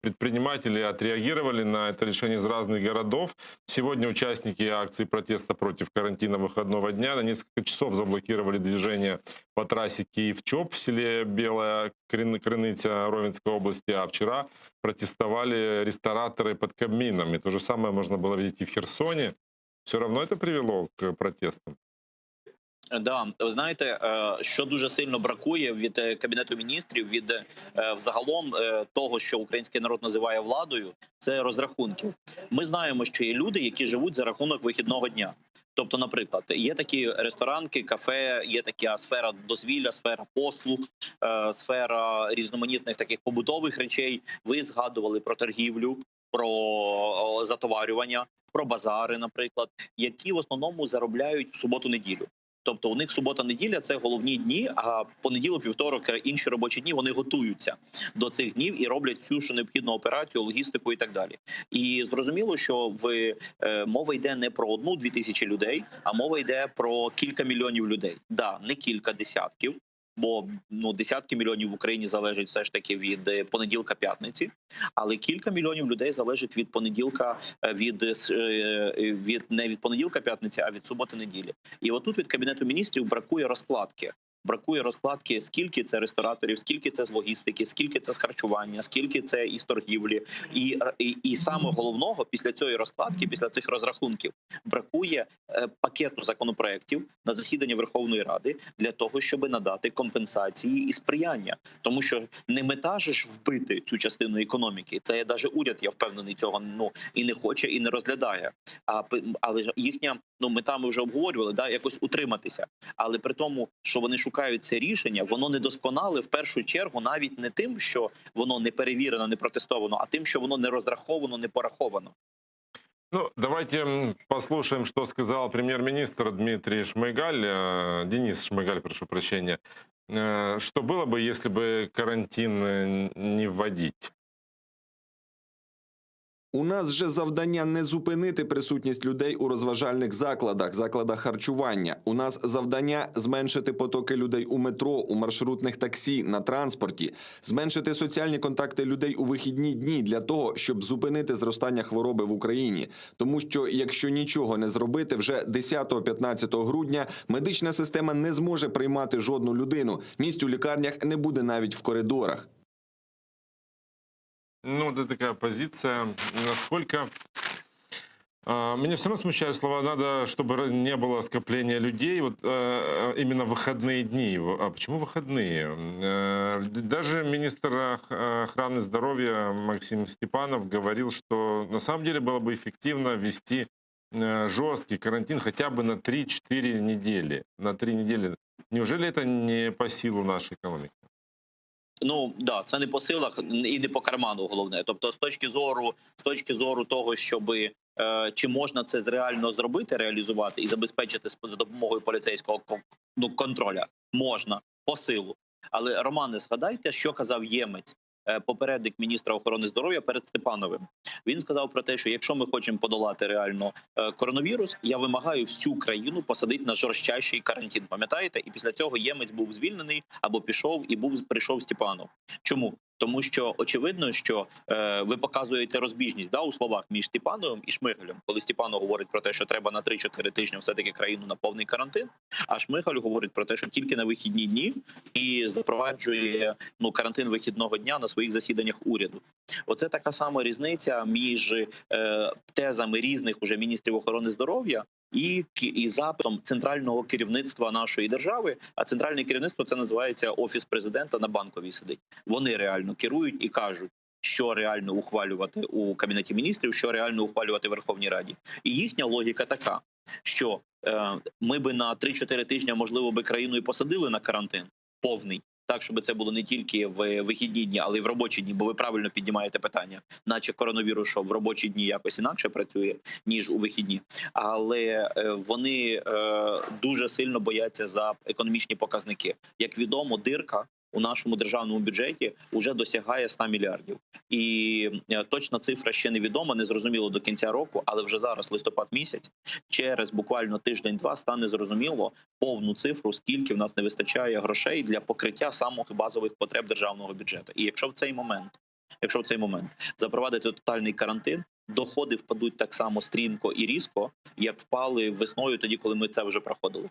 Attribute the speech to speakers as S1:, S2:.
S1: предприниматели отреагировали на это решение из разных городов. Сегодня участники акции протеста против карантина выходного дня на несколько часов заблокировали движение по трассе Киев-Чоп в селе Белая Крыныця Ровенской области, а вчера протестовали рестораторы под Кабмином. И то же самое можно было видеть и в Херсоне. Все равно это привело к протестам.
S2: Да, ви знаєте, що дуже сильно бракує від Кабінету Міністрів, від взагалом того, що український народ називає владою, це розрахунків. Ми знаємо, що є люди, які живуть за рахунок вихідного дня. Тобто, наприклад, є такі ресторанки, кафе, є така сфера дозвілля, сфера послуг, сфера різноманітних таких побутових речей. Ви згадували про торгівлю, про затоварювання, про базари, наприклад, які в основному заробляють в суботу-неділю. Тобто у них субота-неділя – це головні дні, а понеділок, вівторок, інші робочі дні, вони готуються до цих днів і роблять всю, що необхідну операцію, логістику і так далі. І зрозуміло, що мова йде не про 1-2 тисячі людей, а мова йде про кілька мільйонів людей. Да, не кілька десятків, бо десятки мільйонів в Україні залежать все ж таки від понеділка-п'ятниці, але кілька мільйонів людей залежить від понеділка, не від понеділка-п'ятниці, а від суботи-неділі. І отут від Кабінету Міністрів бракує розкладки. Бракує розкладки, скільки це рестораторів, скільки це з логістики, скільки це з харчування, скільки це із торгівлі. І саме головного, після цієї розкладки, після цих розрахунків, бракує пакету законопроєктів на засідання Верховної Ради для того, щоб надати компенсації і сприяння. Тому що не мета ж вбити цю частину економіки. Це навіть уряд, я впевнений, цього і не хоче, і не розглядає. Але їхня мета, ми вже обговорювали, якось утриматися. Але при тому, що вони шукають це рішення, воно недосконале в першу чергу навіть не тим, що воно не перевірено, не протестовано, а тим, що воно не розраховано, не пораховано.
S1: Ну, давайте послушаем, что сказал премьер-министр Дмитрий Шмыгаль, Денис Шмыгаль, прошу прощения. Что было бы, если бы карантин не вводить?
S3: У нас вже завдання не зупинити присутність людей у розважальних закладах харчування. У нас завдання зменшити потоки людей у метро, у маршрутних таксі, на транспорті, зменшити соціальні контакти людей у вихідні дні для того, щоб зупинити зростання хвороби в Україні. Тому що, якщо нічого не зробити, вже 10-15 грудня медична система не зможе приймати жодну людину. Місць у лікарнях не буде навіть в коридорах.
S1: Ну, это такая позиция. Насколько... Меня все равно смущают слова, надо, чтобы не было скопления людей, вот именно в выходные дни. А почему выходные? Даже министр охраны здоровья Максим Степанов говорил, что на самом деле было бы эффективно ввести жесткий карантин хотя бы на 3-4 недели. На 3 недели. Неужели это не по силу нашей экономики?
S2: Це не по силах і не по карману головне. Тобто, з точки зору того, щоб чи можна це реально зробити, реалізувати і забезпечити за допомогою поліцейського контроля, можна по силу. Але, Романе, згадайте, що казав Ємець, попередник міністра охорони здоров'я перед Степановим. Він сказав про те, що якщо ми хочемо подолати реально коронавірус, я вимагаю всю країну посадити на жорстчайший карантин. Пам'ятаєте? І після цього Ємець був звільнений або пішов і прийшов Степанов. Чому? Тому що очевидно, що ви показуєте розбіжність у словах між Степановим і Шмигалем. Коли Степанов говорить про те, що треба на 3-4 тижні все-таки країну на повний карантин, а Шмигаль говорить про те, що тільки на вихідні дні і запроваджує карантин вихідного дня на своїх засіданнях уряду. Оце така сама різниця між тезами різних уже міністрів охорони здоров'я і запитом центрального керівництва нашої держави, а центральне керівництво – це називається Офіс Президента, на Банковій сидить. Вони реально керують і кажуть, що реально ухвалювати у Кабінеті Міністрів, що реально ухвалювати в Верховній Раді. І їхня логіка така, що ми би на 3-4 тижні, можливо, би країну і посадили на карантин повний, так, щоб це було не тільки в вихідні дні, але й в робочі дні, бо ви правильно піднімаєте питання, наче коронавірус, що в робочі дні якось інакше працює, ніж у вихідні. Але вони дуже сильно бояться за економічні показники. Як відомо, дирка у нашому державному бюджеті вже досягає 100 мільярдів. І точна цифра ще невідома, не зрозуміло до кінця року, але вже зараз, листопад місяць, через буквально тиждень-два стане зрозуміло повну цифру, скільки в нас не вистачає грошей для покриття самих базових потреб державного бюджету. І якщо в цей момент якщо в цей момент запровадити тотальний карантин, доходи впадуть так само стрімко і різко, як впали весною, тоді, коли ми це вже проходили.